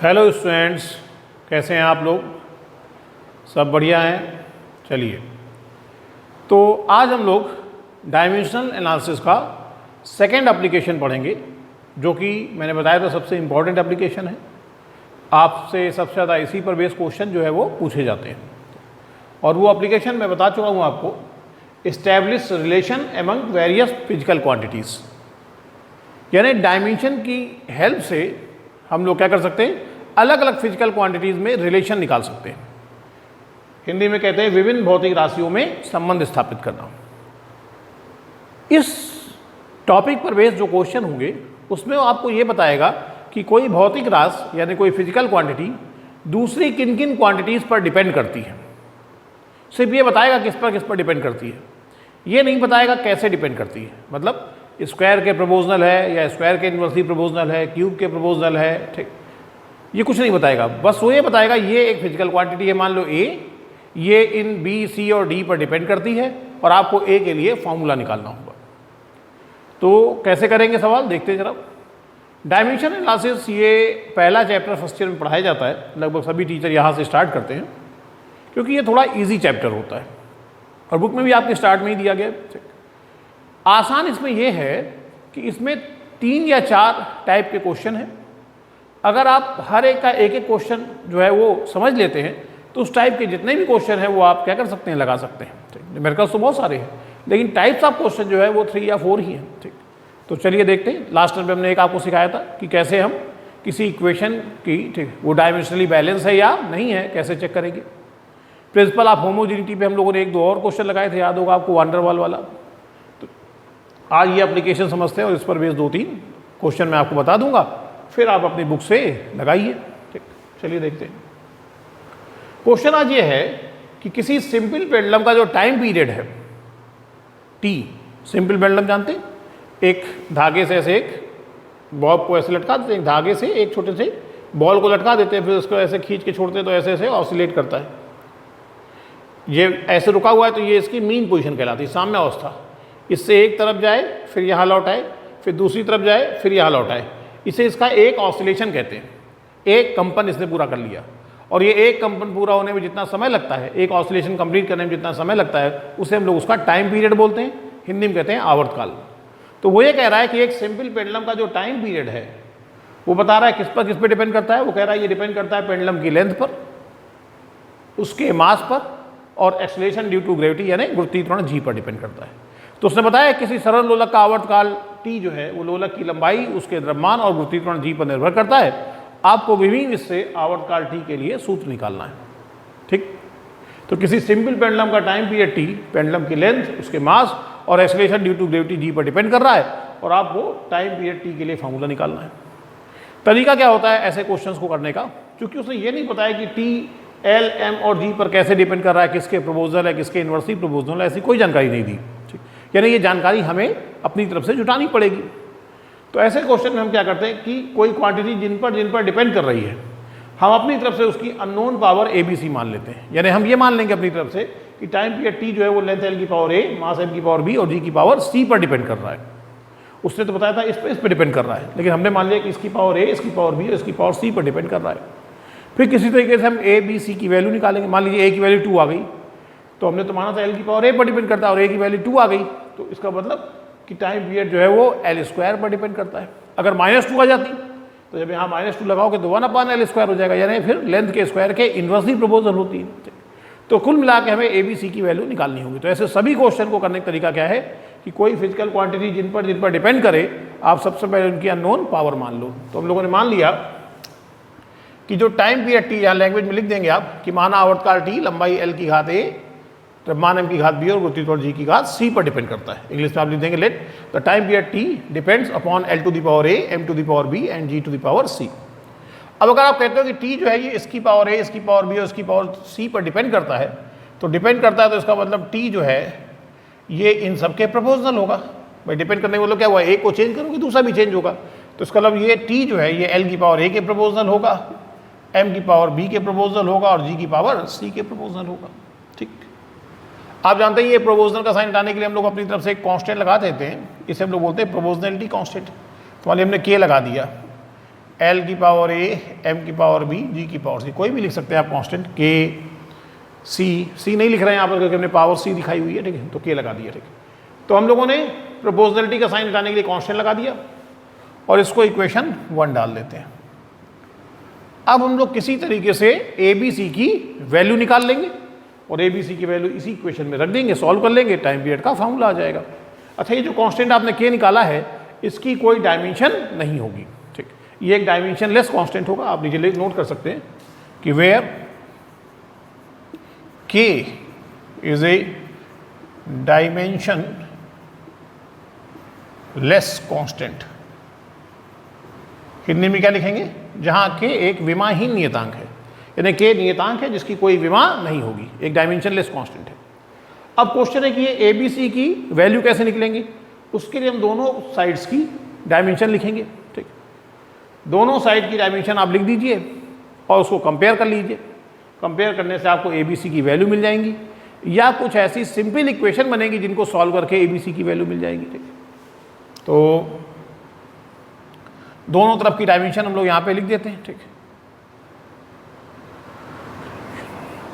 Hello students, कैसे हैं आप लोग? सब बढ़िया हैं। चलिए, तो आज हम लोग डायमेंशनल एनालिसिस का सेकंड एप्लीकेशन पढ़ेंगे, जो कि मैंने बताया था सबसे इम्पॉर्टेंट एप्लीकेशन है। आपसे सबसे ज़्यादा इसी पर बेस्ड क्वेश्चन जो है वो पूछे जाते हैं। और वो एप्लीकेशन मैं बता चुका हूँ आपको, establish relation among various physical quantities. यानी डायमेंशन की हेल्प से हम लोग क्या कर सकते हैं, अलग अलग फिजिकल क्वांटिटीज़ में रिलेशन निकाल सकते हैं। हिंदी में कहते हैं विभिन्न भौतिक राशियों में संबंध स्थापित करना। इस टॉपिक पर बेस्ड जो क्वेश्चन होंगे उसमें वो आपको ये बताएगा कि कोई भौतिक राशि यानी कोई फिजिकल क्वांटिटी दूसरी किन किन क्वांटिटीज़ पर डिपेंड करती है। सिर्फ ये बताएगा किस पर डिपेंड करती है, ये नहीं बताएगा कैसे डिपेंड करती है। मतलब स्क्वायर के प्रोपोर्शनल है या स्क्वायर के इनवर्सली प्रोपोर्शनल है, क्यूब के प्रोपोर्शनल है, ठीक, ये कुछ नहीं बताएगा। बस वो ये बताएगा ये एक फिजिकल क्वांटिटी है, मान लो ए, ये इन बी, सी और डी पर डिपेंड करती है और आपको ए के लिए फॉर्मूला निकालना होगा। तो कैसे करेंगे सवाल देखते हैं जरा। डायमेंशन एनालिसिस ये पहला चैप्टर फर्स्ट ईयर में पढ़ाया जाता है, लगभग सभी टीचर यहाँ से स्टार्ट करते हैं क्योंकि ये थोड़ा ईजी चैप्टर होता है और बुक में भी आपके स्टार्ट में ही दिया गया। आसान इसमें यह है कि इसमें 3 या 4 टाइप के क्वेश्चन हैं। अगर आप हर एक का एक एक क्वेश्चन जो है वो समझ लेते हैं तो उस टाइप के जितने भी क्वेश्चन हैं वो आप क्या कर सकते हैं, लगा सकते हैं। न्यूमेरिकल्स तो बहुत सारे हैं, लेकिन टाइप्स ऑफ क्वेश्चन जो है वो 3 या 4 ही हैं। ठीक, तो चलिए देखते हैं। लास्ट टाइम हमने एक आपको सिखाया था कि कैसे हम किसी इक्वेशन की, ठीक, वो डायमेंशनली बैलेंस है या नहीं है, कैसे चेक करेंगे। प्रिंसिपल ऑफ होमोजेनिटी पे हम लोगों ने 1-2 और क्वेश्चन लगाए थे, याद होगा आपको, वान डेर वाल वाला। तो आज ये एप्लीकेशन समझते हैं और इस पर बेस्ड 2-3 क्वेश्चन मैं आपको बता दूंगा, फिर आप अपनी बुक से लगाइए। ठीक, चलिए देखते हैं। क्वेश्चन आज ये है कि किसी सिंपल पेंडुलम का जो टाइम पीरियड है टी, सिंपल पेंडुलम जानते हैं, एक धागे से ऐसे एक बॉब को ऐसे लटका देते हैं, एक धागे से एक छोटे से बॉल को लटका देते हैं, फिर उसको ऐसे खींच के छोड़ते हैं तो ऐसे ऐसे ऑसिलेट करता है। ये ऐसे रुका हुआ है तो ये इसकी मीन पोजीशन कहलाती है, साम्य अवस्था। इससे एक तरफ जाए फिर यहाँ लौट आए, फिर दूसरी तरफ जाए फिर यहाँ लौट आए, इसे इसका एक ऑसिलेशन कहते हैं। एक कंपन इसने पूरा कर लिया और ये एक कंपन पूरा होने में जितना समय लगता है, एक ऑसिलेशन कंप्लीट करने में जितना समय लगता है, उसे हम लोग उसका टाइम पीरियड बोलते हैं, हिंदी में कहते हैं आवर्तकाल। तो वो ये कह रहा है कि एक सिंपल पेंडुलम का जो टाइम पीरियड है वो बता रहा है किस पर डिपेंड करता है। वो कह रहा है ये डिपेंड करता है पेंडुलम की लेंथ पर, उसके मास पर और एक्सेलरेशन ड्यू टू ग्रेविटी यानी गुरुत्वाकर्षण जी पर डिपेंड करता है। तो उसने बताया किसी सरल लोलक का आवर्तकाल टी जो है वो लोलक की लंबाई, उसके द्रव्यमान और गुरुत्वाकर्षण जी पर निर्भर करता है। आपको विभिन्न इससे आवर्तकाल टी के लिए सूत्र निकालना है। ठीक, तो किसी सिंपल पेंडुलम का टाइम पीरियड टी पेंडुलम की लेंथ, उसके मास और acceleration due to gravity G पर डिपेंड कर रहा है और आपको टाइम पीरियड टी के लिए फॉर्मूला निकालना है। तरीका क्या होता है ऐसे क्वेश्चंस को करने का, क्योंकि उसने ये नहीं बताया कि टी एल, एम और जी पर कैसे डिपेंड कर रहा है, किसके प्रोपोर्शनल है, किसके इनवर्सली प्रोपोर्शनल है, ऐसी कोई जानकारी नहीं दी। ठीक, यानी ये जानकारी हमें अपनी तरफ से जुटानी पड़ेगी। तो ऐसे क्वेश्चन में हम क्या करते हैं कि कोई क्वांटिटी जिन पर डिपेंड कर रही है, हम अपनी तरफ से उसकी unknown power A B C मान लेते हैं। यानी हम ये मान लेंगे अपनी तरफ से कि टाइम पीरियड टी जो है वो लेंथ एल की पावर ए, मास एम की पावर बी और जी की पावर सी पर डिपेंड कर रहा है। उसने तो बताया था इस पर डिपेंड कर रहा है, लेकिन हमने मान लिया कि इसकी पावर ए, इसकी पावर बी और इसकी पावर सी पर डिपेंड कर रहा है। फिर किसी तरीके से हम ए बी सी की वैल्यू निकालेंगे। मान लीजिए ए की वैल्यू 2 आ गई, तो हमने तो माना था एल की पावर ए पर डिपेंड करता है और ए की वैल्यू 2 आ गई, तो इसका मतलब कि टाइम पीरियड जो है वो एल स्क्वायर पर डिपेंड करता है। अगर -2 आ जाती तो जब यहाँ -2 लगाओगे तो 1/L² हो जाएगा, यानी फिर लेंथ के स्क्वायर के इन्वर्सली प्रोपोर्शनल होती है। तो कुल मिला के हमें ए बी सी की वैल्यू निकालनी होगी। तो ऐसे सभी क्वेश्चन को करने का तरीका क्या है कि कोई फिजिकल क्वांटिटी जिन पर डिपेंड करे, आप सबसे पहले उनकी अननोन पावर मान लो। तो हम लोगों ने मान लिया कि जो टाइम पीरियड टी, यहाँ लैंग्वेज में लिख देंगे आप कि माना आवर्तकाल टी लंबाई एल की घात ए, द्रव्यमान एम की घात बी और गुरुत्वाकर्षण जी की घात सी पर डिपेंड करता है। इंग्लिश में आप लिख देंगे let the time period T depends upon L to the power A, M to the power B and G to the power C. अब अगर आप कहते हो कि टी जो है ये इसकी पावर ए, इसकी पावर बी और इसकी पावर सी पर डिपेंड करता है, तो डिपेंड करता है तो इसका मतलब टी जो है ये इन सबके प्रोपोर्शनल होगा। भाई डिपेंड करने का मतलब क्या हुआ, एक को चेंज करोगे दूसरा भी चेंज होगा, तो इसका मतलब ये टी जो है ये एल की पावर ए के प्रोपोर्शनल होगा, एम की पावर बी के प्रोपोर्शनल होगा और जी की पावर सी के प्रोपोर्शनल होगा। ठीक, आप जानते हैं ये प्रोपोर्शनल का साइन हटाने के लिए हम लोग अपनी तरफ से एक कांस्टेंट लगा देते हैं, इसे हम लोग बोलते हैं प्रोपोर्शनैलिटी कांस्टेंट। तो मान लिया हमने के लगा दिया, एल की पावर ए, एम की पावर बी, जी की पावर सी, कोई भी लिख सकते हैं आप कांस्टेंट, के सी नहीं लिख रहे हैं यहाँ पर क्योंकि हमने पावर सी दिखाई हुई है, ठीक है, तो के लगा दिया, ठीक है। तो हम लोगों ने प्रोपोर्शनलिटी का साइन हटाने के लिए कांस्टेंट लगा दिया और इसको इक्वेशन 1 डाल देते हैं। अब हम लोग किसी तरीके से ए बी सी की वैल्यू निकाल लेंगे और ए बी सी की वैल्यू इसी इक्वेशन में रख देंगे, सॉल्व कर लेंगे, टाइम पीरियड का फॉर्मूला आ जाएगा। अच्छा, ये जो कांस्टेंट आपने के निकाला है इसकी कोई डायमेंशन नहीं होगी, ठीक, ये एक डायमेंशन लेस कांस्टेंट होगा। आप नीचे नोट कर सकते हैं कि वेयर के is a dimension less constant. Hindi में क्या लिखेंगे? जहां के एक विमाहीन नियतांक है, यानी के नियतांक है जिसकी कोई विमा नहीं होगी, एक डायमेंशन लेस कांस्टेंट है। अब क्वेश्चन है कि ये ए बी सी की वैल्यू कैसे निकलेंगे? उसके लिए हम दोनों साइड्स की डायमेंशन लिखेंगे, ठीक, दोनों साइड की डायमेंशन आप लिख दीजिए और उसको कंपेयर कर लीजिए। कंपेयर करने से आपको ए बी सी की वैल्यू मिल जाएंगी या कुछ ऐसी सिंपल इक्वेशन बनेगी जिनको सॉल्व करके ए बी सी की वैल्यू मिल जाएगी, ठीक। तो दोनों तरफ की डायमेंशन हम लोग यहाँ पे लिख देते हैं, ठीक।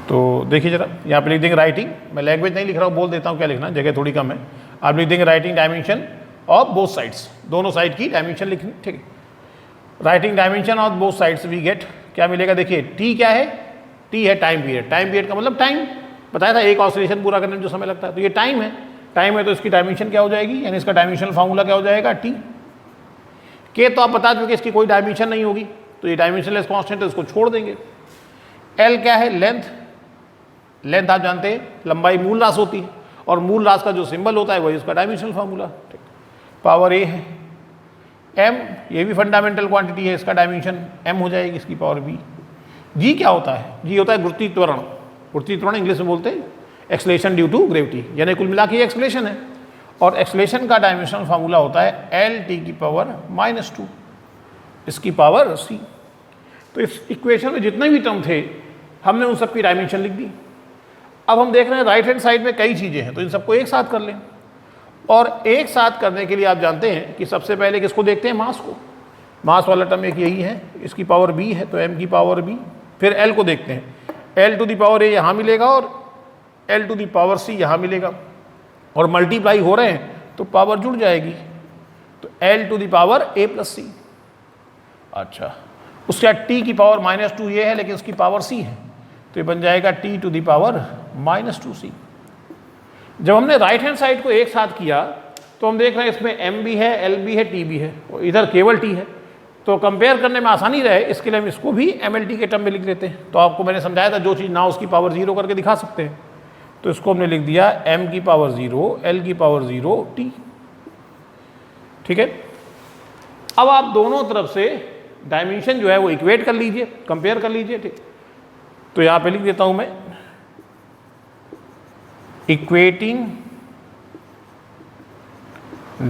तो देखिए जरा, यहाँ पे लिख देंगे राइटिंग, मैं लैंग्वेज नहीं लिख रहा हूँ, बोल देता हूँ क्या लिखना, जगह थोड़ी कम है। आप लिख देंगे writing dimension of both sides, दोनों साइड की डायमेंशन लिखनी, ठीक है। Writing dimension of both sides we get, क्या मिलेगा? देखिए टी क्या है? टी है टाइम पीरियड, टाइम पीरियड का मतलब टाइम, बताया था एक ऑसिलेशन पूरा करने में जो समय लगता है, तो ये टाइम है, टाइम है तो इसकी डायमेंशन क्या हो जाएगी, यानी इसका डायमेंशनल फार्मूला क्या हो जाएगा? टी। के तो आप बता चुके इसकी कोई डायमेंशन नहीं होगी, तो ये डायमेंशनलेस कांस्टेंट है, इसको छोड़ देंगे। एल क्या है? लेंथ, लेंथ आप जानते हैं लंबाई मूल राशि होती है और मूल राशि का जो सिंबल होता है वही उसका डायमेंशनल फार्मूला, ठीक। पावर ए है। एम, ये भी फंडामेंटल क्वांटिटी है, इसका डायमेंशन एम हो जाएगी, इसकी पावर बी। जी क्या होता है? जी होता है गुरुत्वीय त्वरण, गुरुत्वीय त्वरण इंग्लिश में बोलते हैं एक्सलेशन ड्यू टू ग्रेविटी, यानी कुल मिला के ये एक्सलेशन है और एक्सलेशन का डायमेंशनल फार्मूला होता है एल टी की पावर -2, इसकी पावर सी। तो इस इक्वेशन में जितने भी टर्म थे हमने उन सब की डायमेंशन लिख दी। अब हम देख रहे हैं राइट हैंड साइड में कई चीज़ें हैं, तो इन सबको एक साथ कर लें और एक साथ करने के लिए आप जानते हैं कि सबसे पहले किसको देखते हैं? मास को। मास वाला टर्म एक यही है, इसकी पावर बी है तो एम की पावर बी। फिर एल को देखते हैं, एल टू दी पावर ए यहाँ मिलेगा और एल टू दी पावर सी यहाँ मिलेगा और मल्टीप्लाई हो रहे हैं तो पावर जुड़ जाएगी, तो L to the power A plus C. अच्छा, उसके बाद टी की पावर -2 ये है लेकिन उसकी पावर सी है, तो ये बन जाएगा T to the power -2c। जब हमने राइट हैंड साइड को एक साथ किया तो हम देख रहे हैं इसमें एम भी है, एल भी है, टी भी है और इधर केवल टी है, तो कंपेयर करने में आसानी रहे इसके लिए हम इसको भी MLT के टर्म में लिख लेते हैं। तो आपको मैंने समझाया था जो चीज़ ना उसकी पावर 0 करके दिखा सकते हैं, तो इसको हमने लिख दिया m की पावर 0, l की पावर 0, t, ठीक है। अब आप दोनों तरफ से डायमेंशन जो है वो इक्वेट कर लीजिए, कंपेयर कर लीजिए, ठीक। तो यहाँ पे लिख देता हूँ मैं equating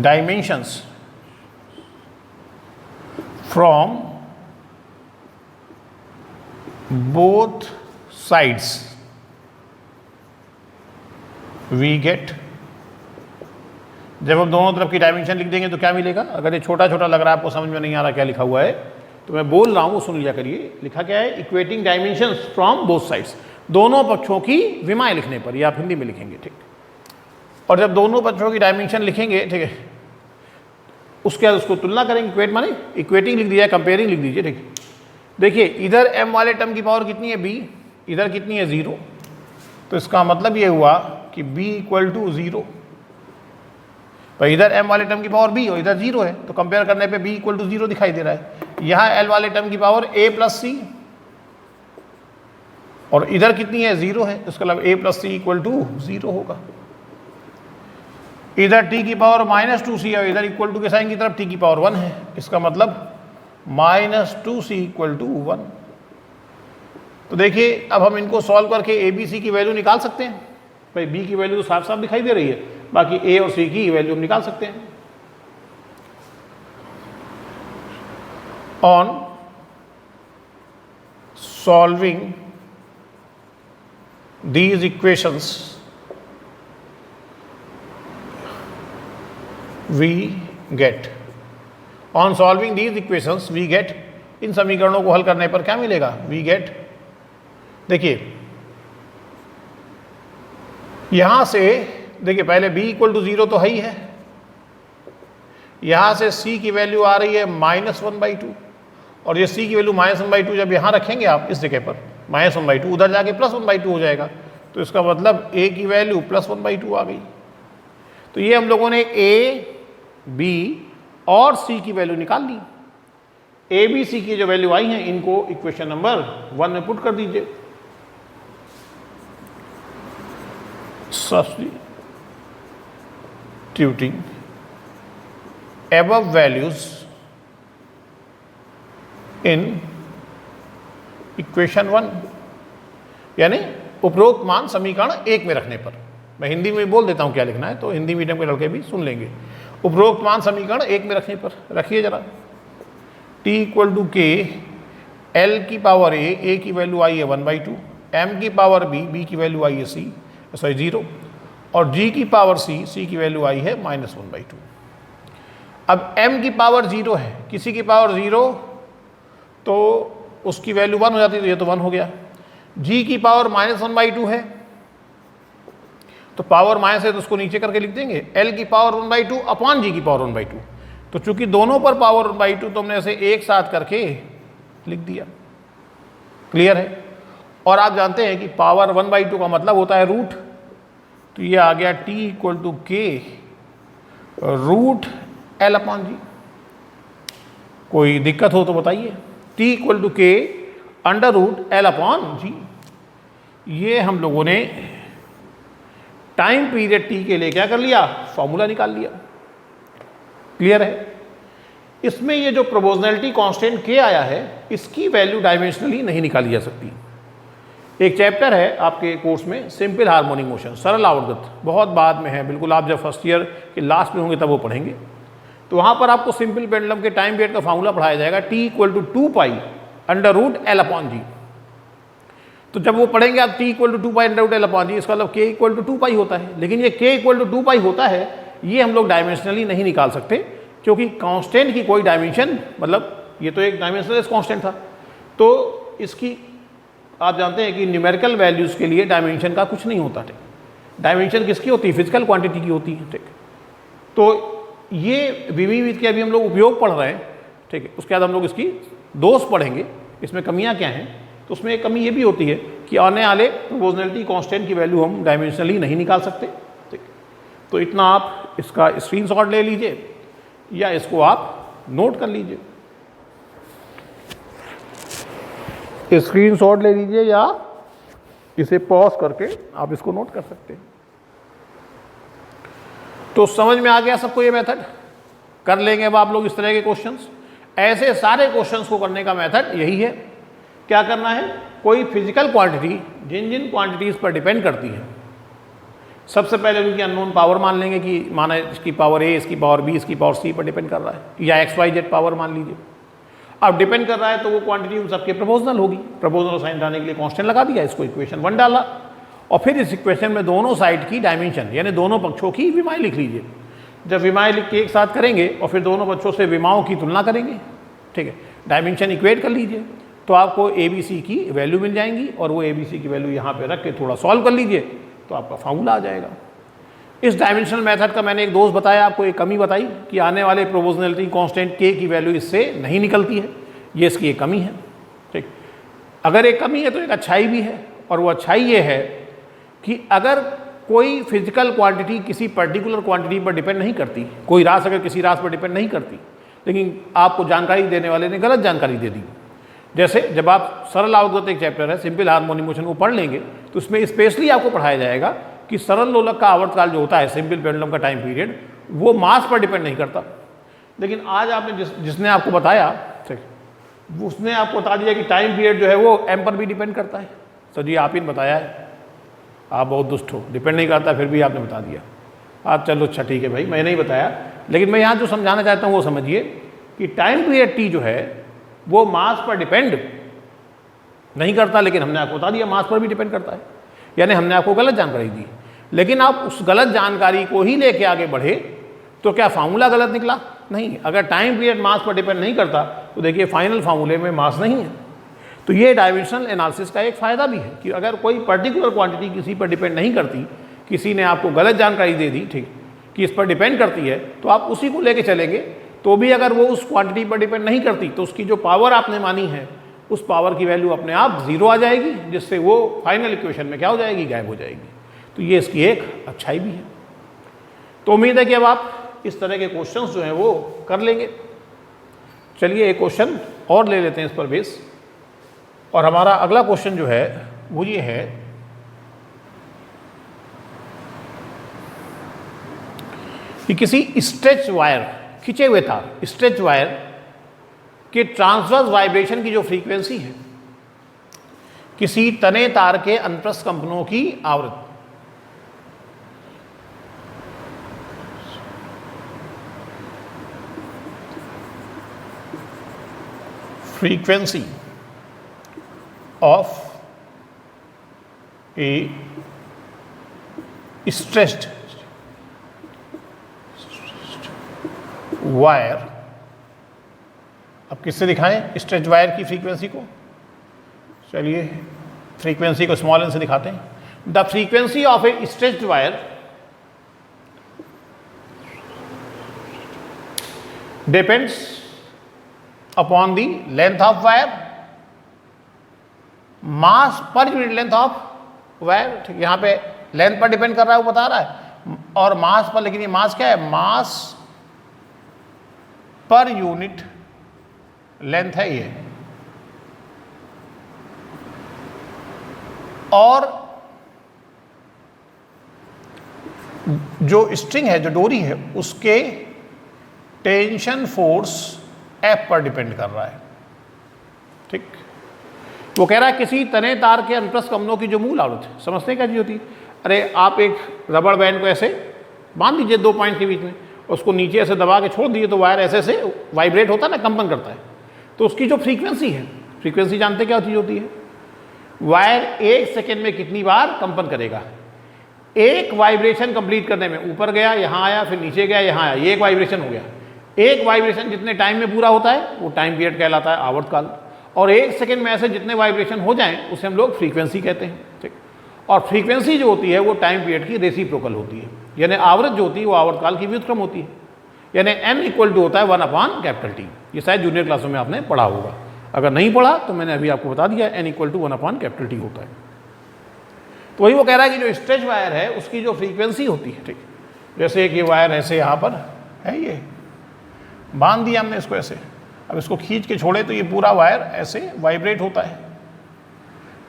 dimensions from both sides we get। जब हम दोनों तरफ की डायमेंशन लिख देंगे तो क्या मिलेगा? अगर ये छोटा छोटा लग रहा है, आपको समझ में नहीं आ रहा क्या लिखा हुआ है, तो मैं बोल रहा हूँ सुन लिया करिए। लिखा क्या है? Equating dimensions from both sides, दोनों पक्षों की विमाएं लिखने पर, ये आप हिंदी में लिखेंगे, ठीक। और जब दोनों पक्षों की डायमेंशन लिखेंगे, ठीक है, उसके बाद उसको तुलना करेंगे, इक्वेट माने इक्वेटिंग लिख दिया, कंपेयरिंग लिख दीजिए, ठीक। देखिए इधर m वाले टर्म की पावर कितनी है? b, इधर कितनी है? 0, तो इसका मतलब ये हुआ कि b = 0। भाई इधर m वाले टर्म की पावर b और इधर 0 है, तो कंपेयर करने पे b = 0 दिखाई दे रहा है। यहाँ l वाले टर्म की पावर a + c और इधर कितनी है? 0 है, इसका मतलब a + c = 0 होगा। इधर t की पावर -2c और इधर इक्वल टू के साइन की तरफ t की पावर 1 है, इसका मतलब -2c = 1। तो देखिए अब हम इनको सॉल्व करके a b c की वैल्यू निकाल सकते हैं। भाई b की वैल्यू तो साफ साफ दिखाई दे रही है, बाकी a और c की वैल्यू हम निकाल सकते हैं। On solving these equations we get, on solving these equations we get इन समीकरणों को हल करने पर क्या मिलेगा, वी गेट, देखिए यहां से देखिए पहले b इक्वल टू 0 तो है ही है, यहां से c की वैल्यू आ रही है -1/2 और ये c की वैल्यू -1/2 जब यहां रखेंगे आप इस जगह पर -1/2, उधर जाके +1/2 हो जाएगा, तो इसका मतलब a की वैल्यू +1/2 आ गई। तो ये हम लोगों ने a, b और c की वैल्यू निकाल ली। a, b, c की जो वैल्यू आई हैं इनको इक्वेशन नंबर 1 में पुट कर दीजिए। Substituting above values in equation 1, यानी उपरोक्त मान समीकरण 1 में रखने पर, मैं हिंदी में बोल देता हूं क्या लिखना है, तो हिंदी मीडियम के लड़के भी सुन लेंगे। उपरोक्त मान समीकरण 1 में रखने पर रखिए जरा, t इक्वल टू के, l की पावर a की वैल्यू आई है 1/2, m की पावर b की वैल्यू आई है 0 और g की पावर c की वैल्यू आई है -1/2। अब m की पावर 0 है, किसी की पावर 0 तो उसकी वैल्यू 1 हो जाती है, तो ये तो 1 हो गया। g की पावर -1/2 है, तो पावर माइनस है तो उसको नीचे करके लिख देंगे, l की पावर 1/2 अपॉन g की पावर 1/2। तो चूंकि दोनों पर पावर 1/2 तो हमने ऐसे एक साथ करके लिख दिया। क्लियर है? और आप जानते हैं कि पावर 1/2 का मतलब होता है रूट, तो ये आ गया t इक्वल टू के रूट l अपॉन जी। कोई दिक्कत हो तो बताइए। t इक्वल टू के अंडर रूट l अपॉन जी। ये हम लोगों ने टाइम पीरियड t के लिए क्या कर लिया, फॉर्मूला निकाल लिया। क्लियर है? इसमें ये जो प्रोपोर्शनैलिटी कांस्टेंट k आया है, इसकी वैल्यू डायमेंशनली नहीं निकाली जा सकती। एक चैप्टर है आपके कोर्स में सिंपल हार्मोनिक मोशन, सरल आवर्तगत, बहुत बाद में है, बिल्कुल आप जब फर्स्ट ईयर के लास्ट में होंगे तब वो पढ़ेंगे। तो वहाँ पर आपको सिंपल पेंडुलम के टाइम पीरियड का फार्मूला पढ़ाया जाएगा, t equal to 2 under root l upon G. तो जब वो पढ़ेंगे आप t equal to 2 under root l upon G, इसका मतलब k इक्वल टू 2 होता है। लेकिन ये k इक्वल टू 2 होता है, ये हम लोग डायमेंशनली नहीं निकाल सकते, क्योंकि कांस्टेंट की कोई डायमेंशन, मतलब ये तो एक डायमेंशनलेस कांस्टेंट था। तो इसकी आप जानते हैं कि न्यूमेरिकल वैल्यूज के लिए डायमेंशन का कुछ नहीं होता। ठीक, डायमेंशन किसकी होती है, फिजिकल क्वांटिटी की होती है। ठीक, तो ये विविध के अभी हम लोग उपयोग पढ़ रहे हैं। ठीक है, उसके बाद हम लोग इसकी दोष पढ़ेंगे, इसमें कमियां क्या हैं। तो उसमें एक कमी ये भी होती है कि आने वाले प्रोपोर्शनैलिटी कांस्टेंट की वैल्यू हम डायमेंशनली नहीं निकाल सकते। ठीक, तो इतना आप इसका स्क्रीनशॉट ले लीजिए या इसको आप नोट कर लीजिए, स्क्रीनशॉट ले लीजिए या इसे पॉज करके आप इसको नोट कर सकते हैं। तो समझ में आ गया सबको ये मेथड? कर लेंगे अब आप लोग इस तरह के क्वेश्चंस। ऐसे सारे क्वेश्चंस को करने का मेथड यही है। क्या करना है, कोई फिजिकल क्वांटिटी जिन जिन क्वांटिटीज पर डिपेंड करती है, सबसे पहले उनकी अननोन पावर मान लेंगे कि माना इसकी पावर a, इसकी पावर b, इसकी पावर c पर डिपेंड कर रहा है, या XYZ पावर मान लीजिए। अब डिपेंड कर रहा है तो वो क्वांटिटी उन सबके प्रोपोर्शनल होगी। प्रोपोर्शनल साइन डालने के लिए कांस्टेंट लगा दिया, इसको इक्वेशन 1 डाला, और फिर इस इक्वेशन में दोनों साइड की डायमेंशन यानी दोनों पक्षों की विमाएँ लिख लीजिए। जब विमाएँ लिख के एक साथ करेंगे और फिर दोनों पक्षों से विमाओं की तुलना करेंगे, ठीक है, डायमेंशन इक्वेट कर लीजिए, तो आपको ABC की वैल्यू मिल जाएंगी, और वो ABC की वैल्यू यहाँ पे रख के थोड़ा सॉल्व कर लीजिए तो आपका फार्मूला आ जाएगा। इस डायमेंशनल मेथड का मैंने एक दोस्त बताया आपको, एक कमी बताई कि आने वाले प्रोपोर्शनैलिटी कांस्टेंट k की वैल्यू इससे नहीं निकलती है, ये इसकी एक कमी है। ठीक, अगर एक कमी है तो एक अच्छाई भी है, और वो अच्छाई ये है कि अगर कोई फिजिकल क्वांटिटी किसी पर्टिकुलर क्वांटिटी पर डिपेंड नहीं करती, कोई रास अगर किसी रास पर डिपेंड नहीं करती, लेकिन आपको जानकारी देने वाले ने गलत जानकारी दे दी। जैसे जब आप सरल आवर्तगत एक चैप्टर है सिंपल हार्मोनिक मोशन को पढ़ लेंगे तो उसमें स्पेशली आपको पढ़ाया जाएगा कि सरल लोलक का आवर्तकाल जो होता है, सिंपल पेंडुलम का टाइम पीरियड, वो मास पर डिपेंड नहीं करता। लेकिन आज आपने जिसने आपको बताया, ठीक, उसने आपको बता दिया कि टाइम पीरियड जो है वो m पर भी डिपेंड करता है। सर जी आप ही ने बताया है, आप बहुत दुष्ट हो, डिपेंड नहीं करता फिर भी आपने बता दिया। आप चलो अच्छा ठीक है भाई, मैं नहीं बताया, लेकिन मैं यहाँ जो समझाना चाहता हूँ वो समझिए कि टाइम पीरियड t जो है वो मास पर डिपेंड नहीं करता, लेकिन हमने आपको बता दिया मास पर भी डिपेंड करता है, यानी हमने आपको गलत जानकारी दी। लेकिन आप उस गलत जानकारी को ही लेके आगे बढ़े तो क्या फार्मूला गलत निकला? नहीं। अगर टाइम पीरियड मास पर डिपेंड नहीं करता तो देखिए फाइनल फार्मूले में मास नहीं है। तो ये डायमेंशनल एनालिसिस का एक फ़ायदा भी है कि अगर कोई पर्टिकुलर क्वांटिटी किसी पर डिपेंड नहीं करती, किसी ने आपको गलत जानकारी दे दी, ठीक, कि इस पर डिपेंड करती है, तो आप उसी को लेके चलेंगे। तो भी अगर वो उस क्वांटिटी पर डिपेंड नहीं करती तो उसकी जो पावर आपने मानी है उस पावर की वैल्यू अपने आप 0 आ जाएगी, जिससे वो फाइनल इक्वेशन में क्या हो जाएगी, गायब हो जाएगी। तो ये इसकी एक अच्छाई भी है। तो उम्मीद है कि अब आप इस तरह के क्वेश्चंस जो हैं वो कर लेंगे। चलिए एक क्वेश्चन और ले लेते हैं इस पर बेस। और हमारा अगला क्वेश्चन जो है वो ये है कि किसी स्ट्रेच वायर, खिंचे हुए तार, स्ट्रेच वायर के ट्रांसवर्स वाइब्रेशन की जो फ्रीक्वेंसी है, किसी तने तार के अनुप्रस्थ कंपनों की आवृत्ति, frequency of a stretched wire. अब किससे दिखाएं स्ट्रेच वायर की फ्रीक्वेंसी को? चलिए फ्रीक्वेंसी को स्मॉल एन से दिखाते हैं। The frequency of A stretched wire depends upon the length of wire, mass per unit length of wire. ठीक, यहाँ पे लेंथ पर डिपेंड कर रहा है वो बता रहा है, और मास पर, लेकिन ये मास क्या है, मास पर यूनिट लेंथ है ये। और जो स्ट्रिंग है, जो डोरी है, उसके टेंशन फोर्स F पर डिपेंड कर रहा है। ठीक, वो कह रहा है किसी तने तार के अनुप्रस्थ कंपनों की जो मूल आवृत्ति, समझते हैं क्या चीज़ होती है? अरे आप एक रबड़ बैंड को ऐसे बांध दीजिए 2 पॉइंट के बीच में, उसको नीचे ऐसे दबा के छोड़ दीजिए तो वायर ऐसे से वाइब्रेट होता है ना, कंपन करता है। तो उसकी जो फ्रीक्वेंसी है, फ्रीक्वेंसी जानते क्या चीज़ होती है? वायर 1 सेकेंड में कितनी बार कंपन करेगा। एक वाइब्रेशन कंप्लीट करने में, ऊपर गया, यहाँ आया, फिर नीचे गया, यहाँ आया, ये एक वाइब्रेशन हो गया। एक वाइब्रेशन जितने टाइम में पूरा होता है वो टाइम पीरियड कहलाता है, आवर्तकाल। और 1 सेकेंड में ऐसे जितने वाइब्रेशन हो जाएं उसे हम लोग फ्रीक्वेंसी कहते हैं। ठीक, और फ्रीक्वेंसी जो होती है वो टाइम पीरियड की रेसिप्रोकल होती है, यानी आवृत्त जो होती है वो आवर्तकाल की व्युत्क्रम होती है। यानी n इक्वल टू होता है 1/T। ये शायद जूनियर क्लासों में आपने पढ़ा होगा, अगर नहीं पढ़ा तो मैंने अभी आपको बता दिया, n इक्वल टू 1/T होता है। तो वही वो कह रहा है कि जो स्ट्रेच वायर है उसकी जो फ्रीक्वेंसी होती है, ठीक, जैसे एक ये वायर ऐसे यहाँ पर है, ये बांध दिया हमने इसको ऐसे, अब इसको खींच के छोड़े तो ये पूरा वायर ऐसे वाइब्रेट होता है।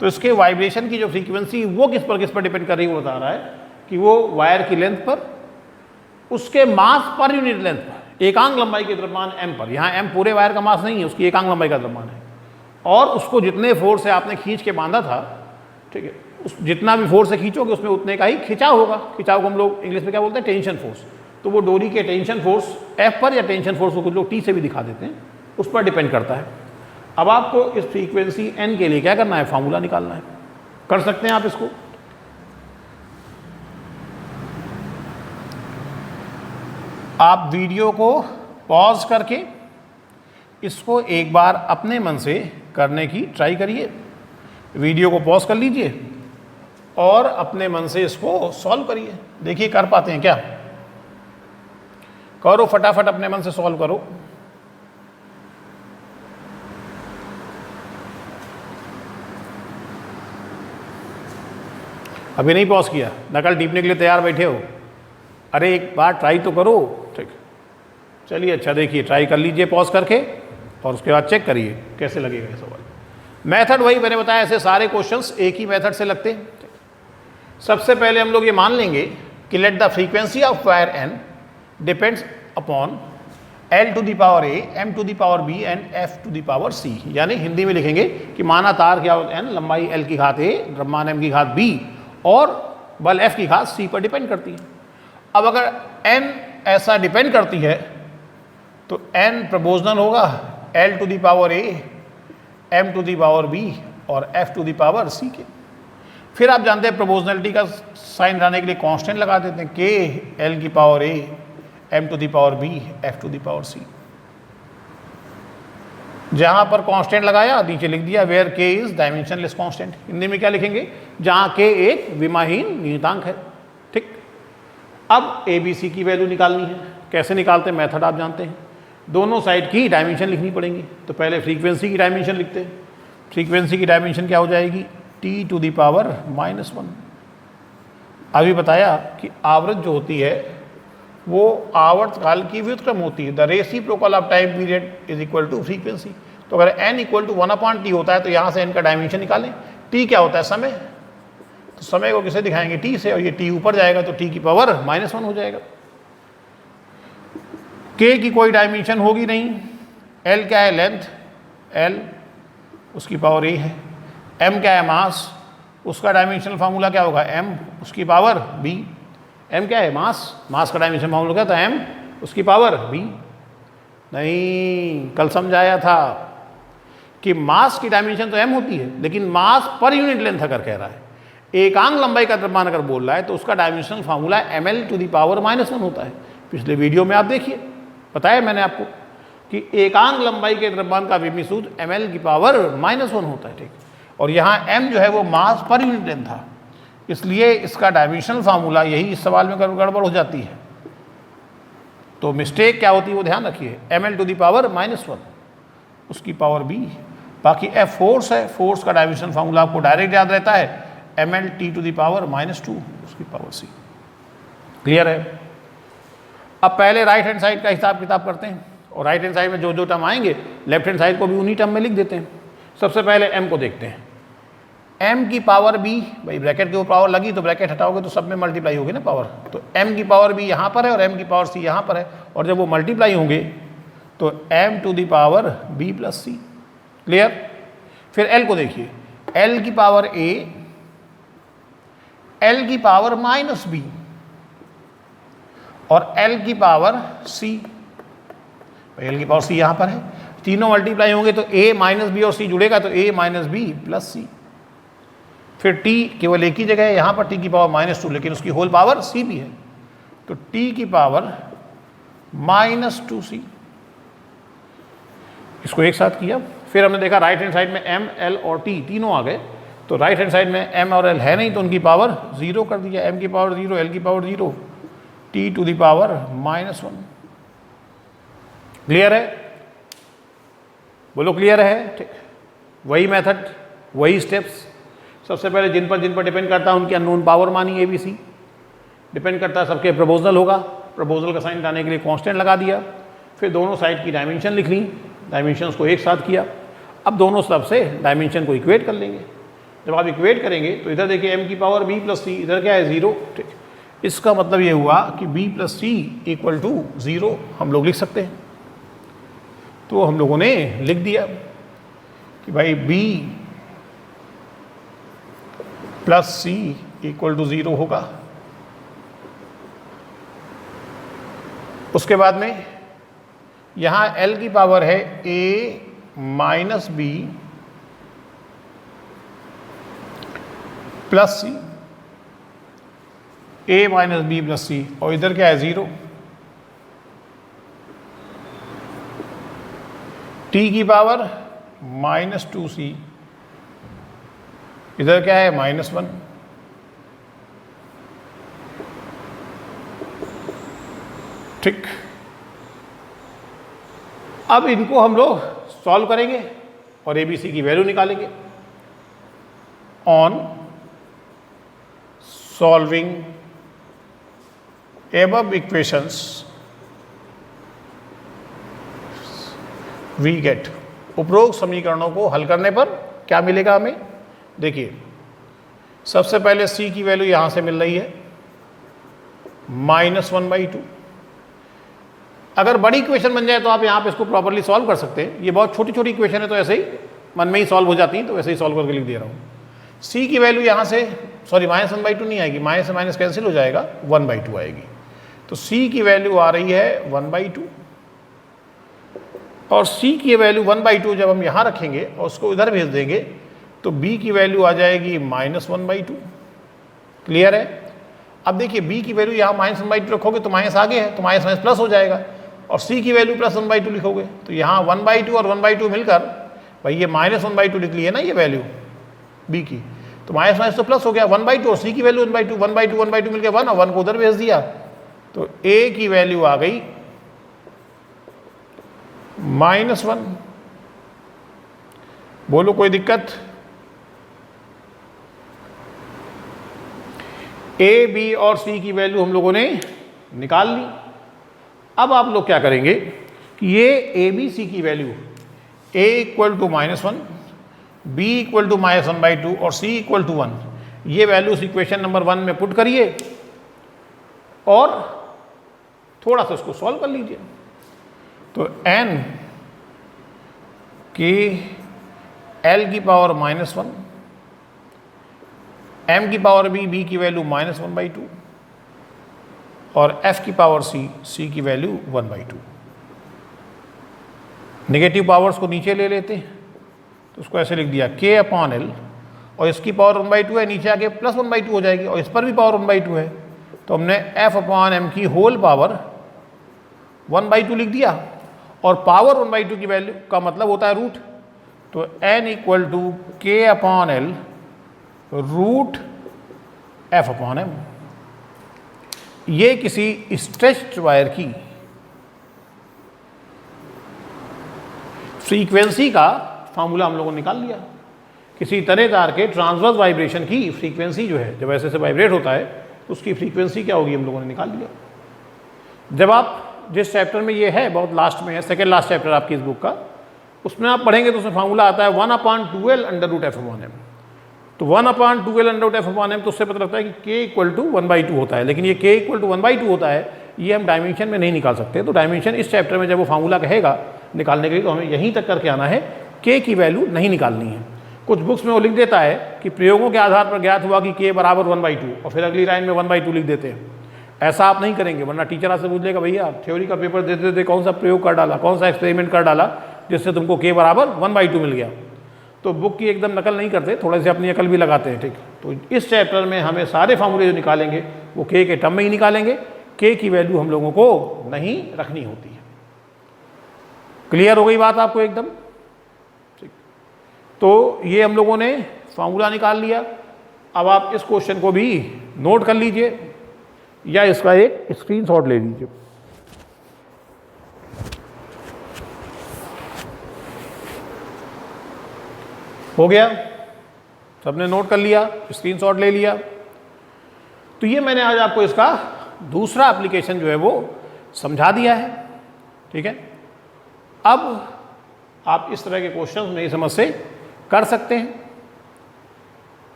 तो इसके वाइब्रेशन की जो फ्रीक्वेंसी वो किस पर डिपेंड कर रही है, वो बता रहा है कि वो वायर की लेंथ पर, उसके मास पर यूनिट लेंथ पर, एकांक लंबाई के द्रव्यमान m पर। यहाँ m पूरे वायर का मास नहीं है, उसकी एकांक लंबाई का द्रव्यमान है। और उसको जितने फोर्स से आपने खींच के बांधा था, ठीक है, उस जितना भी फोर्स से खींचोगे उसमें उतने का ही खिंचाव होगा। खिंचाव को हम लोग इंग्लिश में क्या बोलते हैं, टेंशन फोर्स। तो वो डोरी के टेंशन फोर्स F पर, या टेंशन फोर्स को कुछ लोग T से भी दिखा देते हैं, उस पर डिपेंड करता है। अब आपको इस फ्रीक्वेंसी n के लिए क्या करना है, फार्मूला निकालना है। कर सकते हैं आप इसको। आप वीडियो को पॉज करके इसको एक बार अपने मन से करने की ट्राई करिए। वीडियो को पॉज कर लीजिए और अपने मन से इसको सॉल्व करिए, देखिए कर पाते हैं क्या। करो फटाफट, अपने मन से सॉल्व करो। अभी नहीं पॉज किया, नकल टीपने के लिए तैयार बैठे हो। अरे एक बार ट्राई तो करो। ठीक, चलिए अच्छा, देखिए ट्राई कर लीजिए पॉज करके, और उसके बाद चेक करिए कैसे लगेगा ये सवाल। मेथड वही मैंने बताया, ऐसे सारे क्वेश्चंस एक ही मेथड से लगते हैं। सबसे पहले हम लोग ये मान लेंगे कि let the frequency of wire n depends upon L to the power A, M to the power B and F to the power C। यानी हिंदी में लिखेंगे कि माना तार क्या होता है, n लंबाई L की घात A, द्रव्यमान M की घात B और बल F की घात C पर डिपेंड करती है। अब अगर n ऐसा डिपेंड करती है तो n प्रोपोर्शनल होगा L to the power A, M to the power B और F to the power C के। फिर आप जानते हैं प्रोपोर्शनलिटी का साइन लाने के लिए कांस्टेंट लगा देते हैं, K L की power A, m to the power b f to the power c। जहां पर कांस्टेंट लगाया नीचे लिख दिया where k is dimensionless constant. Hindi में क्या लिखेंगे? जहां k एक विमाहीन नियतांक है। ठीक, अब ABC की वैल्यू निकालनी है। कैसे निकालते हैं? मेथड आप जानते हैं। दोनों साइड की डायमेंशन लिखनी पड़ेंगी। तो पहले फ्रीक्वेंसी की डायमेंशन लिखते हैं। फ्रीक्वेंसी की डायमेंशन क्या हो जाएगी? t to the power -1। अभी बताया कि आवृत्ति जो होती है वो आवर्तकाल की व्युत्क्रम होती है। The reciprocal of time period is equal to frequency. तो अगर n इक्वल टू 1/t होता है तो यहाँ से n का डायमेंशन निकालें। t क्या होता है? समय। तो समय को किसे दिखाएंगे? t से, और ये t ऊपर जाएगा तो t की पावर -1 हो जाएगा। k की कोई डायमेंशन होगी नहीं। l क्या है? लेंथ, l उसकी पावर a है। m क्या है? मास, उसका डायमेंशनल फार्मूला क्या होगा? m उसकी पावर b। m क्या है? मास, मास का डायमेंशन फार्मूला क्या था? m उसकी पावर b। नहीं, कल समझाया था कि मास की डायमेंशन तो m होती है, लेकिन मास पर यूनिट लेंथ अगर कह रहा है, एकांक लंबाई का द्रव्यमान अगर बोल रहा है, तो उसका dimensional formula ml to the power -1 होता है। पिछले वीडियो में आप देखिए, बताया मैंने आपको कि एकांक लंबाई के द्रव्यमान का विमीय सूत्र ml की पावर -1 होता है। ठीक, और यहाँ m जो है वो मास पर यूनिट लेंथ था, इसलिए इसका डायमेंशनल फार्मूला यही इस सवाल में गड़बड़ हो जाती है। तो मिस्टेक क्या होती है वो ध्यान रखिए। ml टू द पावर -1 उसकी पावर b। बाकी f फोर्स है, फोर्स का डायमेंशनल फार्मूला आपको डायरेक्ट याद रहता है ml t to the power -2 उसकी पावर c। क्लियर है? अब पहले राइट हैंड साइड का हिसाब किताब करते हैं, और राइट हैंड साइड में जो जो टर्म आएंगे लेफ्ट हैंड साइड को भी उन्हीं टर्म में लिख देते हैं। सबसे पहले m को देखते हैं। m की पावर b, भाई ब्रैकेट के ऊपर पावर लगी तो ब्रैकेट हटाओगे तो सब में मल्टीप्लाई होगी ना पावर। तो m की पावर b यहाँ पर है और m की पावर c यहाँ पर है, और जब वो मल्टीप्लाई होंगे तो m to the power b plus c। Clear? फिर l को देखिए। l की पावर a, l की पावर -b और l की पावर c। l की पावर c यहाँ पर है, तीनों मल्टीप्लाई होंगे तो a -b और c जुड़ेगा तो a -b प्लस c। फिर t केवल एक ही जगह है, यहाँ पर t की पावर -2, लेकिन उसकी होल पावर c भी है, तो t की पावर -2c। इसको एक साथ किया। फिर हमने देखा राइट हैंड साइड में m, l और t तीनों आ गए, तो राइट हैंड साइड में m और l है नहीं तो उनकी पावर 0 कर दिया। m की पावर 0, l की power 0, t to the power -1। Clear है? बोलो क्लियर है? ठीक, वही मेथड, वही स्टेप्स। सबसे पहले जिन पर डिपेंड करता है उनकी अननोन पावर मानी ABC। डिपेंड करता है सबके प्रपोजल होगा, प्रपोजल का साइन लाने के लिए कांस्टेंट लगा दिया। फिर दोनों साइड की डायमेंशन लिख ली, डायमेंशंस को एक साथ किया। अब दोनों तरफ से डायमेंशन को इक्वेट कर लेंगे। जब आप इक्वेट करेंगे तो इधर देखिए m की पावर b प्लस c, इधर क्या है 0। ठीक, इसका मतलब ये हुआ कि b plus c equal to 0 हम लोग लिख सकते हैं। तो हम लोगों ने लिख दिया कि भाई b plus c equal to 0 होगा। उसके बाद में यहाँ l की पावर है a minus b plus c, a minus b plus c, और इधर क्या है 0। t की पावर -2c, इधर क्या है -1। ठीक, अब इनको हम लोग सॉल्व करेंगे और ABC की वैल्यू निकालेंगे। On solving above equations we get, उपरोक्त समीकरणों को हल करने पर क्या मिलेगा हमें? देखिए, सबसे पहले c की वैल्यू यहां से मिल रही है -1/2। अगर बड़ी इक्वेशन बन जाए तो आप यहाँ पे इसको प्रॉपर्ली सॉल्व कर सकते हैं। ये बहुत छोटी छोटी इक्वेशन है तो ऐसे ही मन में ही सॉल्व हो जाती हैं, तो वैसे ही सॉल्व करके लिख दे रहा हूँ। c की वैल्यू यहाँ से सॉरी -1/2 नहीं आएगी, माइनस से माइनस कैंसिल हो जाएगा, 1/2 आएगी। तो c की वैल्यू आ रही है 1/2, और c की वैल्यू 1/2 जब हम यहाँ रखेंगे और उसको इधर भेज देंगे तो b की वैल्यू आ जाएगी -1/2। क्लियर है? अब देखिए b की वैल्यू यहाँ -1/2 रखोगे तो माइनस आगे है, तो माइनस माइनस प्लस हो जाएगा, और c की वैल्यू +1/2 लिखोगे तो यहाँ 1/2 और 1/2 मिलकर, भाई ये -1/2 लिख ली है ना ये वैल्यू b की, तो माइनस माइनस तो प्लस हो गया, 1/2 और c की वैल्यू 1/2, 1/2 मिल गया 1 और 1 को उधर भेज दिया, तो a की वैल्यू आ गई -1। बोलो कोई दिक्कत? a, b और c की वैल्यू हम लोगों ने निकाल ली। अब आप लोग क्या करेंगे कि ये a, b, c की value a equal to -1, b equal to -1/2 और c इक्वल टू 1, ये वैल्यूज इक्वेशन नंबर 1 में पुट करिए और थोड़ा सा उसको सॉल्व कर लीजिए। तो n की l की पावर -1, m की पावर b की वैल्यू -1/2 और f की पावर c की वैल्यू 1/2। नेगेटिव पावर्स को नीचे ले लेते हैं, तो उसको ऐसे लिख दिया k/l, और इसकी पावर 1/2 है, नीचे आके +1/2 हो जाएगी, और इस पर भी पावर 1/2 है, तो हमने f/m की होल पावर 1/2 लिख दिया, और पावर 1/2 की वैल्यू का मतलब होता है रूट, तो n equal to k/l root f/m। ये किसी स्ट्रेच्ड वायर की फ्रीक्वेंसी का फार्मूला हम लोगों ने निकाल लिया। किसी तरह तार के ट्रांसवर्स वाइब्रेशन की फ्रीक्वेंसी जो है, जब ऐसे से वाइब्रेट होता है तो उसकी फ्रीक्वेंसी क्या होगी हम लोगों ने निकाल लिया। जब आप जिस चैप्टर में ये है, बहुत लास्ट में है, सेकेंड लास्ट चैप्टर आपकी इस बुक का, उसमें आप पढ़ेंगे तो उसमें फार्मूला आता है 1/2L√f/m। तो 1/2L√f/m, तो उससे पता लगता है कि k इक्वल टू 1/2 होता है, लेकिन ये k इक्वल टू 1/2 होता है, ये हम डायमेंशन में नहीं निकाल सकते। तो डायमेंशन इस चैप्टर में जब वो फार्मूला कहेगा निकालने के लिए, तो हमें यहीं तक करके आना है, k की वैल्यू नहीं निकालनी है। कुछ बुक्स में वो लिख देता है कि प्रयोगों के आधार पर ज्ञात हुआ कि k बराबर 1/2, और फिर अगली लाइन में 1/2 लिख देते हैं। ऐसा आप नहीं करेंगे, वरना टीचर आपसे पूछ लेगा भैया थ्योरी का पेपर देते देते कौन सा प्रयोग कर डाला, कौन सा एक्सपेरिमेंट कर डाला जिससे तुमको k बराबर 1/2 मिल गया। तो बुक की एकदम नकल नहीं करते, थोड़े से अपनी अकल भी लगाते हैं, ठीक। तो इस चैप्टर में हमें सारे फार्मूले जो निकालेंगे वो k के टर्म में ही निकालेंगे, k की वैल्यू हम लोगों को नहीं रखनी होती है। क्लियर हो गई बात आपको एकदम? ठीक। तो ये हम लोगों ने फार्मूला निकाल लिया। अब आप इस क्वेश्चन को भी नोट कर लीजिए या इसका एक स्क्रीनशॉट ले लीजिए। हो गया? सबने नोट कर लिया, स्क्रीनशॉट ले लिया? तो ये मैंने आज आपको इसका दूसरा एप्लीकेशन जो है वो समझा दिया है, ठीक है। अब आप इस तरह के क्वेश्चन मेरी समझ से कर सकते हैं।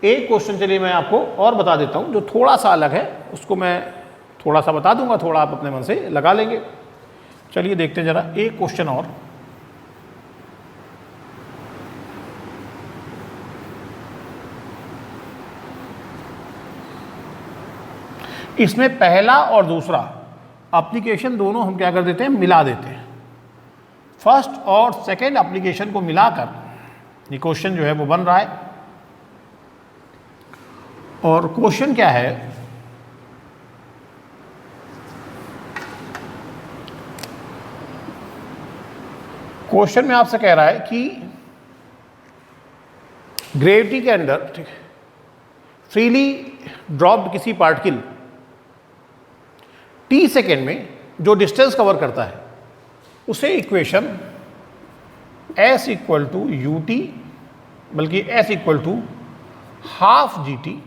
एक क्वेश्चन चलिए मैं आपको और बता देता हूं जो थोड़ा सा अलग है, उसको मैं थोड़ा सा बता दूंगा, थोड़ा आप अपने मन से लगा लेंगे। चलिए देखते हैं जरा एक क्वेश्चन और। इसमें पहला और दूसरा एप्लीकेशन दोनों हम क्या कर देते हैं, मिला देते हैं। फर्स्ट और सेकेंड एप्लीकेशन को मिलाकर ये क्वेश्चन जो है वो बन रहा है। और क्वेश्चन क्या है, क्वेश्चन में आपसे कह रहा है कि ग्रेविटी के अंदर, ठीक है, फ्रीली ड्रॉप्ड किसी पार्टिकल t सेकेंड में जो डिस्टेंस कवर करता है उसे equation s equal to u t, बल्कि s equal to half ji t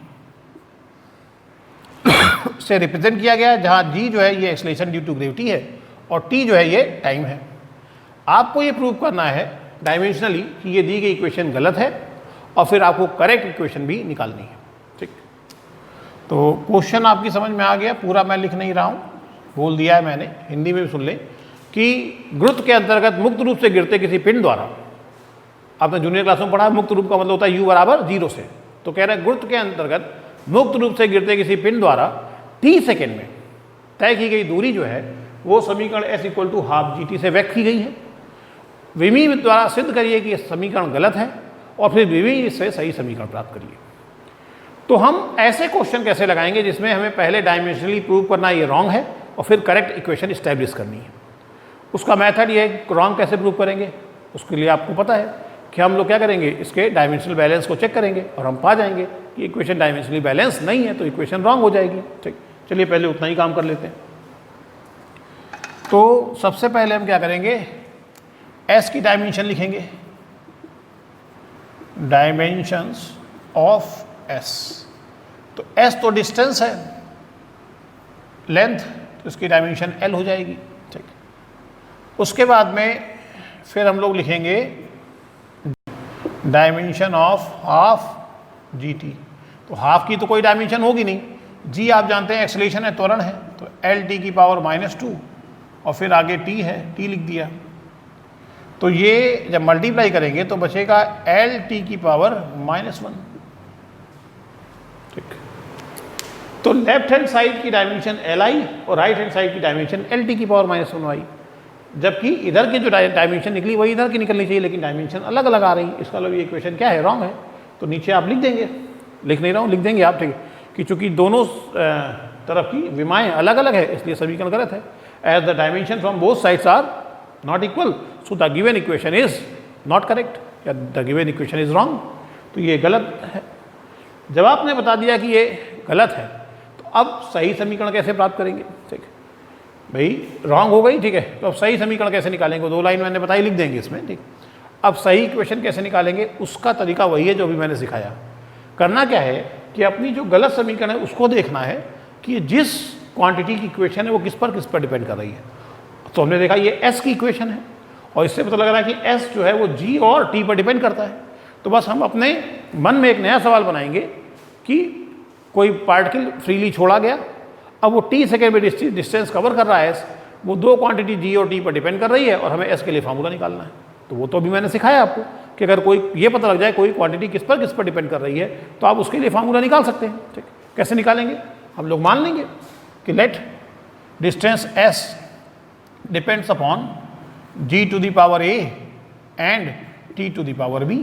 से रिप्रेजेंट किया गया है, जहां g जो है ये एक्सेलरेशन ड्यू टू ग्रेविटी है और t जो है ये टाइम है। आपको ये प्रूव करना है डायमेंशनली कि ये दी गई इक्वेशन गलत है, और फिर आपको करेक्ट इक्वेशन भी निकालनी है, ठीक। तो क्वेश्चन आपकी समझ में आ गया, पूरा मैं लिख नहीं रहा हूँ, बोल दिया है मैंने, हिंदी में भी सुन लें कि गुरुत्व के अंतर्गत मुक्त रूप से गिरते किसी पिंड द्वारा, आपने जूनियर क्लास में पढ़ा, मुक्त रूप का मतलब होता है u बराबर 0 से, तो कह रहे हैं गुरुत्व के अंतर्गत मुक्त रूप से गिरते किसी पिंड द्वारा t सेकेंड में तय की गई दूरी जो है वो समीकरण s equal to half ji t से व्यक्त की गई है। विमी द्वारा सिद्ध करिए कि यह समीकरण गलत है, और फिर विमी से सही समीकरण प्राप्त करिए। तो हम ऐसे क्वेश्चन कैसे लगाएंगे जिसमें हमें पहले डायमेंशनली प्रूव करना ये रॉन्ग है और फिर करेक्ट इक्वेशन इस्टेब्लिश करनी है। उसका मेथड ये है, रॉन्ग कैसे प्रूव करेंगे, उसके लिए आपको पता है कि हम लोग क्या करेंगे, इसके डायमेंशनल बैलेंस को चेक करेंगे और हम पा जाएंगे कि इक्वेशन डायमेंशनली बैलेंस नहीं है तो इक्वेशन रॉन्ग हो जाएगी। ठीक, चलिए पहले उतना ही काम कर लेते हैं। तो सबसे पहले हम क्या करेंगे, एस की डायमेंशन लिखेंगे, डायमेंशंस ऑफ एस। तो एस तो डिस्टेंस है, लेंथ, तो इसकी डायमेंशन एल हो जाएगी। ठीक, उसके बाद में फिर हम लोग लिखेंगे dimension of half G T. तो हाफ की तो कोई डायमेंशन होगी नहीं, जी आप जानते हैं एक्सेलरेशन है, त्वरण है, तो एल टी की पावर -2 और फिर आगे टी है, टी लिख दिया। तो ये जब मल्टीप्लाई करेंगे तो बचेगा एल टी की पावर -1। ठीक, तो लेफ्ट हैंड साइड की डायमेंशन एल आई और राइट हैंड साइड की डायमेंशन एल टी की पावर -1 आई, जबकि इधर की जो डायमेंशन निकली वही इधर की निकलनी चाहिए, लेकिन डायमेंशन अलग अलग आ रही है। इसका मतलब ये इक्वेशन क्या है, रॉन्ग है। तो नीचे आप लिख देंगे, लिख नहीं रहा हूँ, लिख देंगे आप, ठीक है, कि चूंकि दोनों तरफ की विमाएँ अलग अलग है इसलिए समीकरण गलत है। As the dimension from both sides are not equal so the given equation is not correct या the given equation is wrong. तो ये गलत है। जब आपने बता दिया कि ये गलत है तो अब सही समीकरण कैसे प्राप्त करेंगे। ठीक है भाई, रॉन्ग हो गई, ठीक है, तो अब सही समीकरण कैसे निकालेंगे, 2 लाइन मैंने बताई, लिख देंगे इसमें। ठीक, अब सही इक्वेशन कैसे निकालेंगे, उसका तरीका वही है जो भी मैंने सिखाया। करना क्या है कि अपनी जो गलत समीकरण है उसको देखना है कि जिस क्वांटिटी की इक्वेशन है वो किस पर डिपेंड कर रही है। तो हमने देखा ये एस की इक्वेशन है और इससे पता लग रहा है कि एस जो है वो जी और टी पर डिपेंड करता है। तो बस हम अपने मन में एक नया सवाल बनाएंगे कि कोई पार्टिकल फ्रीली छोड़ा गया, अब वो टी सेकेंड में डिस्टेंस कवर कर रहा है, वो 2 क्वांटिटी जी और टी पर डिपेंड कर रही है और हमें एस के लिए फार्मूला निकालना है। तो वो तो अभी मैंने सिखाया आपको कि अगर कोई ये पता लग जाए कोई क्वांटिटी किस पर डिपेंड कर रही है तो आप उसके लिए फार्मूला निकाल सकते हैं। ठीक, कैसे निकालेंगे, हम लोग मान लेंगे कि let distance s depends upon g to the power a and t to the power b.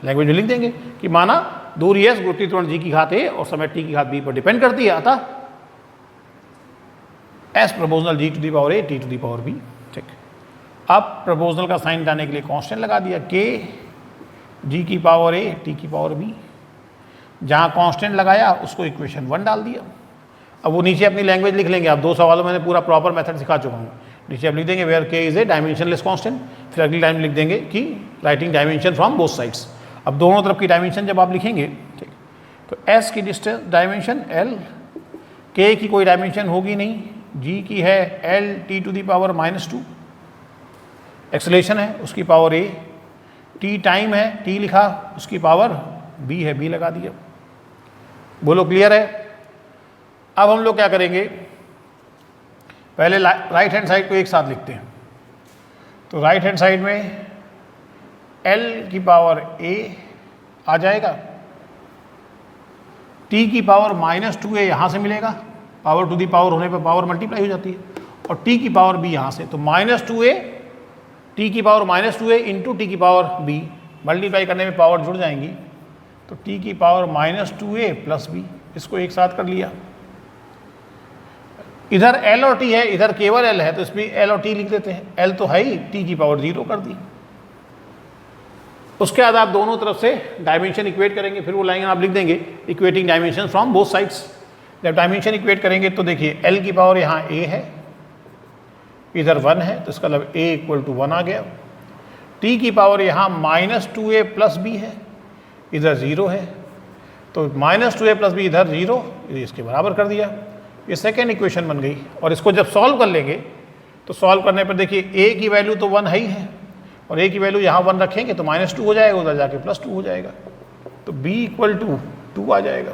Language में लिख देंगे कि माना दूरी एस गुरुत्वीय त्वरण जी की घात ए और समय टी की घात बी पर डिपेंड करती है, अतः s proportional g to the power A t to the power b. ठीक, अब प्रोपोर्शनल का साइन डालने के लिए कांस्टेंट लगा दिया, के जी की पावर ए टी की पावर बी। जहाँ कांस्टेंट लगाया उसको इक्वेशन 1 डाल दिया। अब वो नीचे अपनी लैंग्वेज लिख लेंगे। आप 2 सवालों मैंने पूरा प्रॉपर मेथड सिखा चुका हूँ। नीचे आप लिख देंगे वेयर के इज ए डायमेंशनलेस कांस्टेंट, फिर अगली लाइन में लिख देंगे कि writing dimension from both sides. अब दोनों तरफ की डायमेंशन जब आप लिखेंगे, ठीक, तो एस की डिस्टेंस डायमेंशन एल, के की कोई डायमेंशन होगी नहीं, जी की है L T to the power -2, acceleration है उसकी पावर ए, टी टाइम है, टी लिखा, उसकी पावर बी है, बी लगा दिया। बोलो क्लियर है। अब हम लोग क्या करेंगे, पहले राइट हैंड साइड को एक साथ लिखते हैं। तो राइट हैंड साइड में एल की पावर ए आ जाएगा, टी की पावर -2a यहाँ से मिलेगा, पावर टू दी पावर होने पर पावर मल्टीप्लाई हो जाती है, और टी की पावर बी यहाँ से, तो -2a टी की पावर -2a इंटू टी की पावर b, मल्टीप्लाई करने में पावर जुड़ जाएंगी, तो टी की पावर -2a प्लस b, इसको एक साथ कर लिया। इधर l और t है, इधर केवल l है, तो इसमें l और t लिख देते हैं। l तो है ही, t की पावर 0 कर दी। उसके बाद आप दोनों तरफ से डायमेंशन इक्वेट करेंगे, फिर वो लाइन आप लिख देंगे equating dimension from both sides. जब डायमेंशन इक्वेट करेंगे तो देखिए l की पावर यहाँ a है, इधर 1 है, तो इसका मतलब a = 1 आ गया। t की पावर यहाँ -2a प्लस b है, इधर 0 है, तो -2a प्लस b इधर 0, इसके बराबर कर दिया। ये सेकेंड इक्वेशन बन गई। और इसको जब सॉल्व कर लेंगे तो सॉल्व करने पर देखिए a की वैल्यू तो 1 है ही है, और a की वैल्यू यहाँ 1 रखेंगे तो -2 हो जाएगा, उधर जाके +2 हो जाएगा, तो b = 2 आ जाएगा।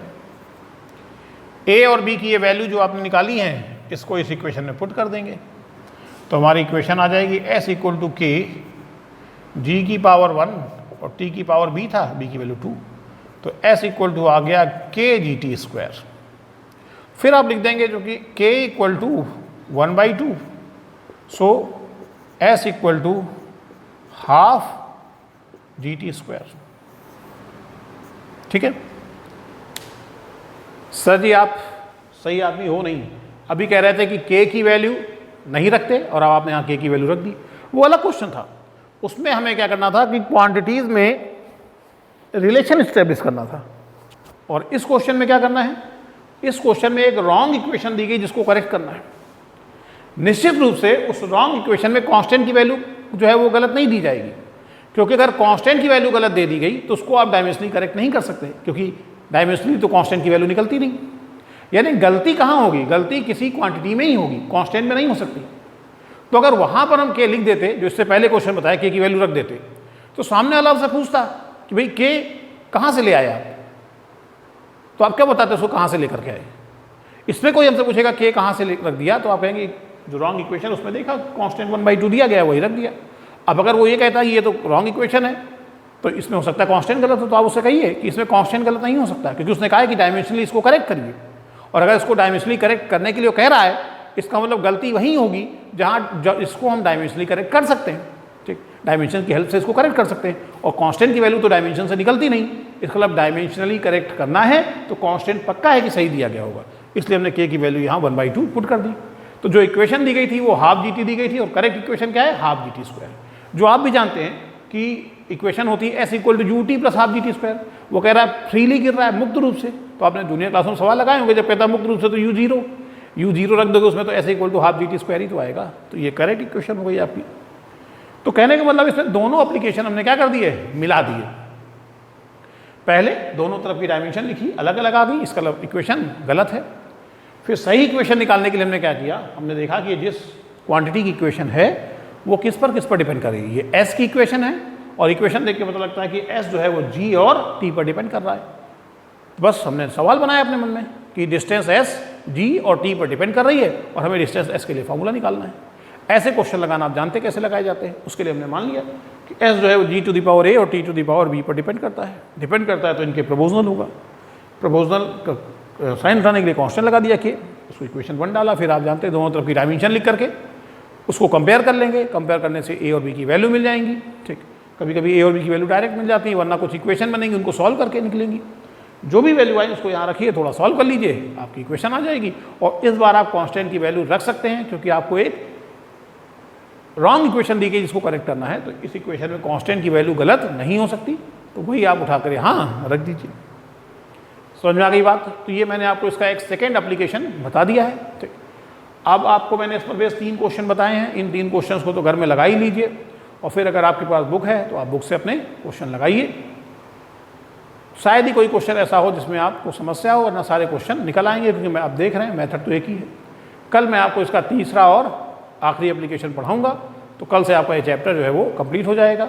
a और b की ये वैल्यू जो आपने निकाली हैं इसको इस इक्वेशन में पुट कर देंगे, तो हमारी इक्वेशन आ जाएगी s = k, g की पावर 1 और t की पावर b था, b की वैल्यू 2, तो s = आ गया kgt²। फिर आप लिख देंगे जो कि k = 1/2, सो s = ½ gt²। ठीक है, सर जी आप सही आदमी हो नहीं, अभी कह रहे थे कि के की वैल्यू नहीं रखते और अब आपने यहाँ के की वैल्यू रख दी। वो अलग क्वेश्चन था, उसमें हमें क्या करना था कि क्वांटिटीज़ में रिलेशन इस्टेब्लिश करना था। और इस क्वेश्चन में क्या करना है, इस क्वेश्चन में एक रॉन्ग इक्वेशन दी गई जिसको करेक्ट करना है। निश्चित रूप से उस रॉन्ग इक्वेशन में कांस्टेंट की वैल्यू जो है वो गलत नहीं दी जाएगी, क्योंकि अगर कांस्टेंट की वैल्यू गलत दे दी गई तो उसको आप डायमेंशनली करेक्ट नहीं कर सकते, क्योंकि डायमेंशनली तो कांस्टेंट की वैल्यू निकलती नहीं। यानी गलती कहाँ होगी, गलती किसी क्वांटिटी में ही होगी, कांस्टेंट में नहीं हो सकती। तो अगर वहाँ पर हम के लिख देते, जो इससे पहले क्वेश्चन बताया के की वैल्यू रख देते, तो सामने वाला आपसे पूछता कि भाई के कहाँ से ले आए आप, तो आप क्या बताते उसको कहाँ से लेकर के आए। इसमें कोई हमसे पूछेगा के कहाँ से रख दिया, तो आप कहेंगे जो रॉन्ग इक्वेशन उसमें देखा कांस्टेंट 1/2 दिया गया वही रख दिया। अब अगर वो ये कहता है ये तो रॉन्ग इक्वेशन है, तो इसमें हो सकता है कांस्टेंट गलत हो, तो आप उससे कहिए कि इसमें कांस्टेंट गलत नहीं हो सकता, क्योंकि उसने कहा है कि डायमेंशनली इसको करेक्ट करिए। और अगर इसको डायमेंशनली करेक्ट करने के लिए वो कह रहा है, इसका मतलब गलती वहीं होगी जहाँ इसको हम डायमेंशनली करेक्ट कर सकते हैं। ठीक, डायमेंशन की हेल्प से इसको करेक्ट कर सकते हैं, और कांस्टेंट की वैल्यू तो डायमेंशन से निकलती नहीं। इसका मतलब डायमेंशनली करेक्ट करना है तो कांस्टेंट पक्का है कि सही दिया गया होगा, इसलिए हमने के की वैल्यू यहाँ 1/2 पुट कर दी। तो जो इक्वेशन दी गई थी वो हाफ जी टी दी गई थी, और करेक्ट इक्वेशन क्या है, हाफ जी टी स्क्वायर, जो आप भी जानते हैं कि इक्वेशन होती है s equal to u t plus half G T square. वो कह रहा है फ्रीली गिर रहा है, मुक्त रूप से, तो आपने जूनियर क्लास में सवाल लगाए होंगे, जब कहता है मुक्त रूप से तो यू जीरो रख दोगे उसमें, तो S equal to half G T square ही तो आएगा। तो ये करेक्ट इक्वेशन हो गई आपकी। तो कहने का मतलब इसमें दोनों एप्लीकेशन हमने क्या कर दिए, मिला दिए। पहले दोनों तरफ की डायमेंशन लिखी, अलग अलग आ गई, इसका मतलब इक्वेशन गलत है। फिर सही इक्वेशन निकालने के लिए हमने क्या किया, हमने देखा कि जिस क्वांटिटी की इक्वेशन है वो किस पर डिपेंड करेगी। ये एस की इक्वेशन है, और इक्वेशन देख के पता लगता है कि एस जो है वो जी और टी पर डिपेंड कर रहा है। बस हमने सवाल बनाया अपने मन में कि डिस्टेंस एस जी और टी पर डिपेंड कर रही है, और हमें डिस्टेंस एस के लिए फॉर्मूला निकालना है। ऐसे क्वेश्चन लगाना आप जानते कैसे लगाए जाते हैं। उसके लिए हमने मान लिया कि एस जो है वो g to the power a और t to the power b पर डिपेंड करता है। डिपेंड करता है तो इनके प्रोपोर्शनल होगा। प्रोपोर्शनल साइन हटाने के लिए कांस्टेंट लगा दिया, कि उसको इक्वेशन 1 डाला। फिर आप जानते हैं दोनों तरफ की डायमेंशन लिख करके उसको कंपेयर कर लेंगे। कंपेयर करने से ए और बी की वैल्यू मिल जाएंगी। ठीक, कभी कभी ए और बी की वैल्यू डायरेक्ट मिल जाती है, वरना कुछ इक्वेशन बनेंगी, उनको सॉल्व करके निकलेंगी। जो भी वैल्यू आई उसको यहाँ रखिए, थोड़ा सॉल्व कर लीजिए, आपकी इक्वेशन आ जाएगी। और इस बार आप कांस्टेंट की वैल्यू रख सकते हैं, क्योंकि आपको एक रॉन्ग इक्वेशन दी गई जिसको करेक्ट करना है। तो इस इक्वेशन में कांस्टेंट की वैल्यू गलत नहीं हो सकती, तो वही आप उठा कर हाँ रख दीजिए। समझ में आ गई बात। तो ये मैंने आपको इसका एक सेकेंड एप्लीकेशन बता दिया है। ठीक, अब आपको मैंने इस पर बेस 3 क्वेश्चन बताए हैं। इन 3 क्वेश्चंस को तो घर में लगा ही लीजिए, और फिर अगर आपके पास बुक है तो आप बुक से अपने क्वेश्चन लगाइए। शायद ही कोई क्वेश्चन ऐसा हो जिसमें आपको समस्या हो, वरना सारे क्वेश्चन निकल आएंगे, क्योंकि मैं आप देख रहे हैं मेथड तो एक ही है। कल मैं आपको इसका तीसरा और आखिरी एप्लीकेशन पढ़ाऊंगा, तो कल से आपका ये चैप्टर जो है वो कंप्लीट हो जाएगा।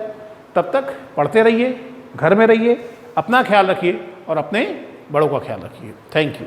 तब तक पढ़ते रहिए, घर में रहिए, अपना ख्याल रखिए और अपने बड़ों का ख्याल रखिए। Thank you.